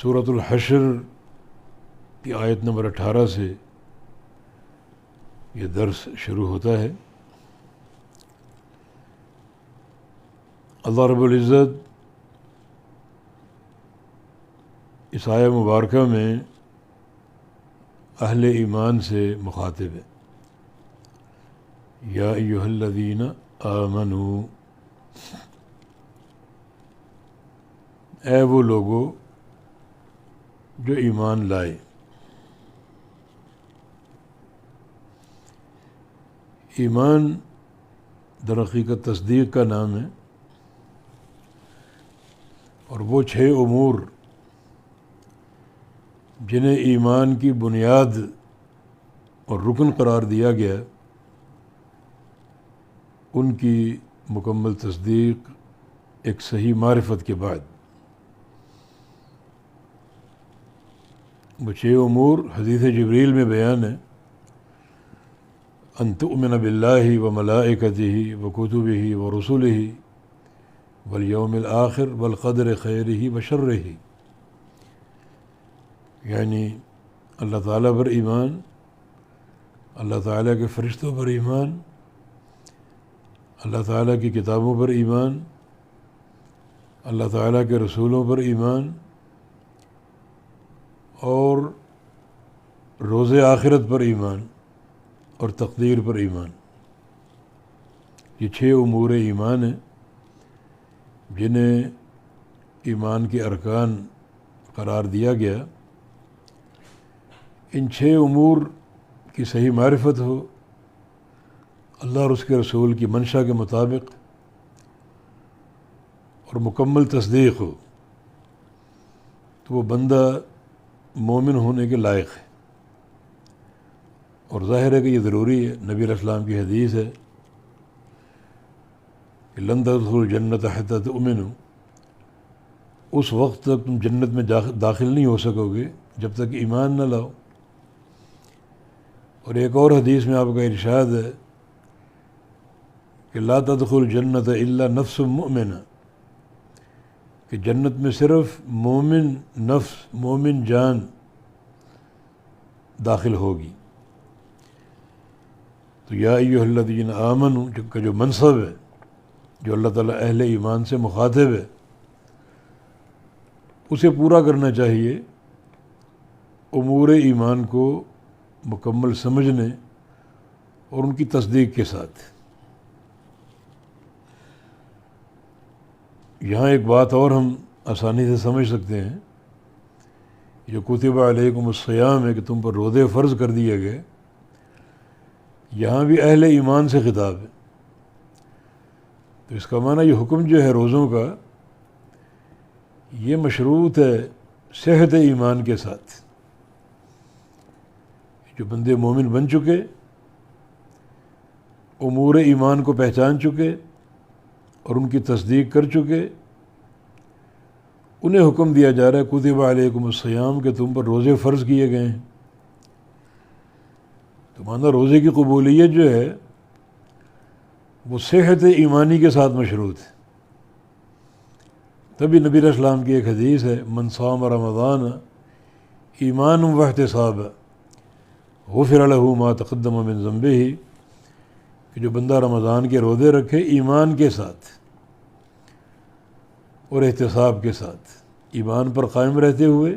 سورۃ الحشر کی آیت نمبر 18 سے یہ درس شروع ہوتا ہے۔ اللہ رب العزت اس آیہ مبارکہ میں اہل ایمان سے مخاطب ہے۔ یا ایھا الذین آمنوا، اے وہ لوگو جو ایمان لائے۔ ایمان در حقیقت تصدیق کا نام ہے، اور وہ 6 امور جنہیں ایمان کی بنیاد اور رکن قرار دیا گیا، ان کی مکمل تصدیق ایک صحیح معرفت کے بعد۔ وہ 6 امور حدیث جبریل میں بیان ہے، ان تؤمن باللہ وملائکتہ وکتبہ ورسلہ والیوم الآخر والقدر خیرہ وشرہ، یعنی اللہ تعالیٰ پر ایمان، اللہ تعالیٰ کے فرشتوں پر ایمان، اللہ تعالیٰ کی کتابوں پر ایمان، اللہ تعالیٰ کے رسولوں پر ایمان، اور روز آخرت پر ایمان، اور تقدیر پر ایمان۔ یہ 6 امور ایمان ہیں جنہیں ایمان کے ارکان قرار دیا گیا۔ ان 6 امور کی صحیح معرفت ہو، اللہ اور اس کے رسول کی منشا کے مطابق، اور مکمل تصدیق ہو، تو وہ بندہ مومن ہونے کے لائق ہے۔ اور ظاہر ہے کہ یہ ضروری ہے، نبی علیہ السلام کی حدیث ہے کہ لن تدخلوا الجنۃ حتی تؤمنوا، اس وقت تک تم جنت میں داخل نہیں ہو سکو گے جب تک ایمان نہ لاؤ۔ اور ایک اور حدیث میں آپ کا ارشاد ہے کہ لا تدخل الجنۃ الا نفس مؤمنہ، کہ جنت میں صرف مومن نفس، مومن جان داخل ہوگی۔ تو یا ایھا الذین آمنوا کا جو منصب ہے، جو اللہ تعالیٰ اہل ایمان سے مخاطب ہے، اسے پورا کرنا چاہیے امور ایمان کو مکمل سمجھنے اور ان کی تصدیق کے ساتھ۔ یہاں ایک بات اور ہم آسانی سے سمجھ سکتے ہیں، جو کتب علیکم الصیام ہے کہ تم پر روزے فرض کر دیے گئے، یہاں بھی اہل ایمان سے خطاب ہے۔ تو اس کا معنی یہ حکم جو ہے روزوں کا، یہ مشروط ہے صحت ایمان کے ساتھ۔ جو بندے مومن بن چکے، امور ایمان کو پہچان چکے اور ان کی تصدیق کر چکے، انہیں حکم دیا جا رہا ہے کتب علیکم الصیام کہ تم پر روزے فرض کیے گئے ہیں۔ تو مانا روزے کی قبولیت جو ہے وہ صحت ایمانی کے ساتھ مشروط ہے۔ تبھی نبی علیہ السلام کی ایک حدیث ہے، من صام رمضان ایمانا واحتسابا غفر له ما تقدم من ذنبہ، کہ جو بندہ رمضان کے روزے رکھے ایمان کے ساتھ اور احتساب کے ساتھ، ایمان پر قائم رہتے ہوئے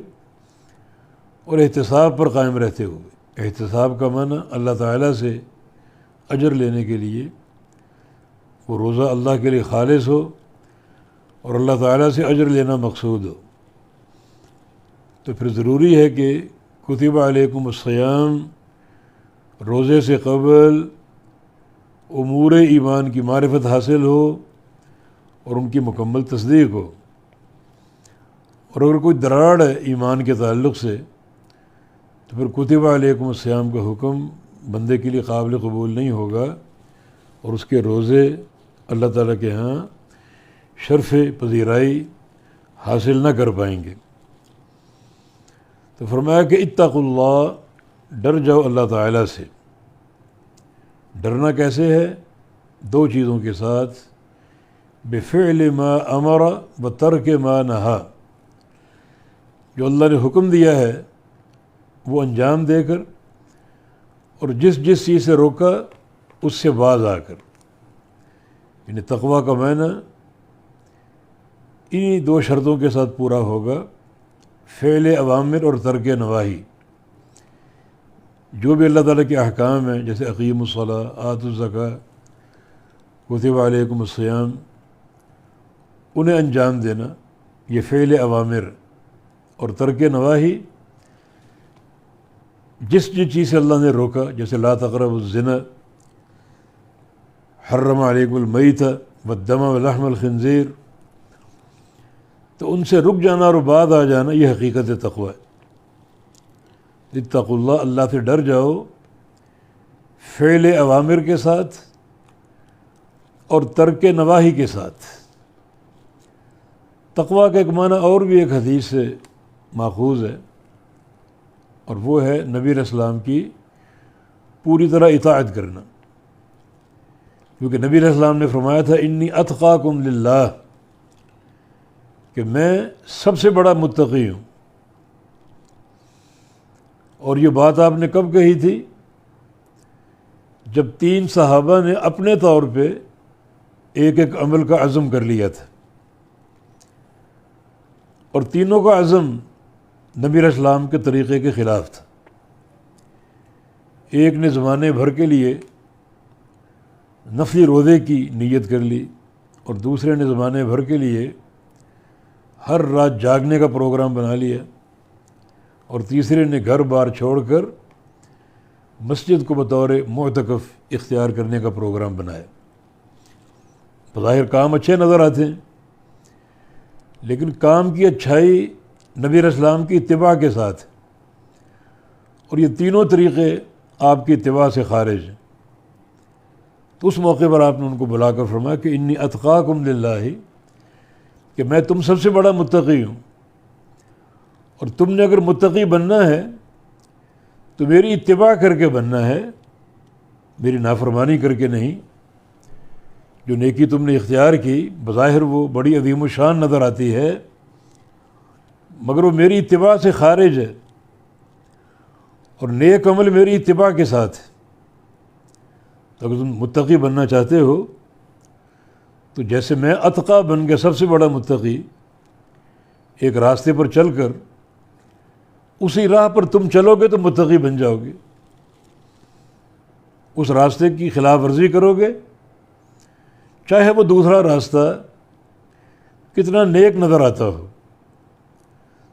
اور احتساب پر قائم رہتے ہوئے۔ احتساب کا معنی اللہ تعالیٰ سے اجر لینے کے لیے، وہ روزہ اللہ کے لیے خالص ہو اور اللہ تعالیٰ سے اجر لینا مقصود ہو۔ تو پھر ضروری ہے کہ کتب علیکم الصیام، روزے سے قبل امور ایمان کی معرفت حاصل ہو اور ان کی مکمل تصدیق ہو۔ اور اگر کوئی دراڑ ہے ایمان کے تعلق سے، تو پھر کتب علیکم الصیام کا حکم بندے کے لیے قابل قبول نہیں ہوگا، اور اس کے روزے اللہ تعالیٰ کے ہاں شرف پذیرائی حاصل نہ کر پائیں گے۔ تو فرمایا کہ اتقوا اللہ، ڈر جاؤ اللہ تعالیٰ سے۔ ڈرنا کیسے ہے؟ 2 چیزوں کے ساتھ، بفعل ما امر و ترک ما نہا، جو اللہ نے حکم دیا ہے وہ انجام دے کر، اور جس جس چیز سے روکا اس سے باز آ کر. یعنی تقویٰ کا معنی انہی دو شرطوں کے ساتھ پورا ہوگا: فعل اوامر اور ترک نواہی. جو بھی اللہ تعالیٰ کے احکام ہیں، جیسے اقیم الصلاۃ، آتوا الزکوٰۃ، کتب علیکم الصیام، انہیں انجام دینا، یہ فعل اوامر. اور ترک نواہی، جس چیز سے اللہ نے روکا، جیسے لا تقربوا الزنا، حرم علیکم المیت والدم ولحم الخنزیر، تو ان سے رک جانا اور بعد آ جانا، یہ حقیقت تقویٰ ہے. اتقوا اللہ، اللہ سے ڈر جاؤ، فعل اوامر کے ساتھ اور ترک نواہی کے ساتھ. تقویٰ کا ایک معنی اور بھی ایک حدیث سے ماخوذ ہے، اور وہ ہے نبی علیہ السلام کی پوری طرح اطاعت کرنا. کیونکہ نبی علیہ السلام نے فرمایا تھا انی اتقاکم للہ، کہ میں سب سے بڑا متقی ہوں. اور یہ بات آپ نے کب کہی تھی؟ جب 3 صحابہ نے اپنے طور پہ ایک ایک عمل کا عزم کر لیا تھا، اور تینوں کا عزم نبی علیہ السلام کے طریقے کے خلاف تھا. ایک نے زمانے بھر کے لیے نفلی روزے کی نیت کر لی، اور دوسرے نے زمانے بھر کے لیے ہر رات جاگنے کا پروگرام بنا لیا، اور تیسرے نے گھر بار چھوڑ کر مسجد کو بطور معتکف اختیار کرنے کا پروگرام بنایا. بظاہر کام اچھے نظر آتے ہیں، لیکن کام کی اچھائی نبی علیہ السلام کی اتباع کے ساتھ، اور یہ تینوں طریقے آپ کی اتباع سے خارج ہیں. تو اس موقع پر آپ نے ان کو بلا کر فرمایا کہ انی اتقاکم للہ، کہ میں تم سب سے بڑا متقی ہوں، اور تم نے اگر متقی بننا ہے تو میری اتباع کر کے بننا ہے، میری نافرمانی کر کے نہیں. جو نیکی تم نے اختیار کی بظاہر وہ بڑی عظیم الشان نظر آتی ہے، مگر وہ میری اتباع سے خارج ہے، اور نیک عمل میری اتباع کے ساتھ ہے. تو اگر تم متقی بننا چاہتے ہو تو جیسے میں اتقا بن کے سب سے بڑا متقی ایک راستے پر چل کر اسی راہ پر تم چلو گے تو متقی بن جاؤ گے. اس راستے کی خلاف ورزی کرو گے، چاہے وہ دوسرا راستہ کتنا نیک نظر آتا ہو،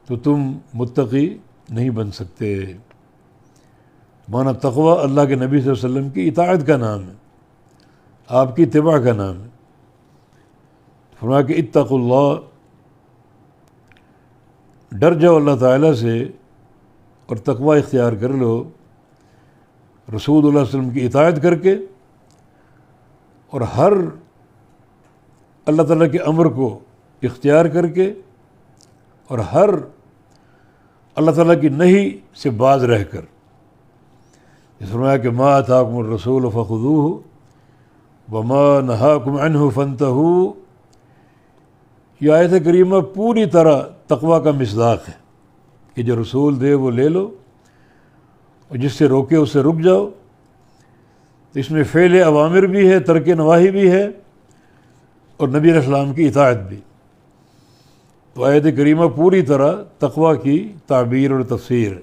تو تم متقی نہیں بن سکتے. مانا تقویٰ اللہ کے نبی صلی اللہ علیہ وسلم کی اطاعت کا نام ہے، آپ کی اتباع کا نام ہے. فرمایا کہ اتقوا اللہ، ڈر جاؤ اللہ تعالیٰ سے اور تقویٰ اختیار کر لو رسول اللہ صلی اللہ علیہ وسلم کی اطاعت کر کے، اور ہر اللہ تعالیٰ کے امر کو اختیار کر کے، اور ہر اللہ تعالیٰ کی نہی سے باز رہ کر. اس فرمایا کہ ما آتاکم الرسول فخذوہ وما نہاکم عنہ فانتہوا. یہ آیت کریمہ پوری طرح تقویٰ کا مصداق ہے کہ جو رسول دے وہ لے لو، اور جس سے روکے اس سے رک جاؤ. تو اس میں فعل اوامر بھی ہے، ترک نواہی بھی ہے، اور نبی علیہ السلام کی اطاعت بھی. تو آیت کریمہ پوری طرح تقویٰ کی تعبیر اور تفسیر ہے.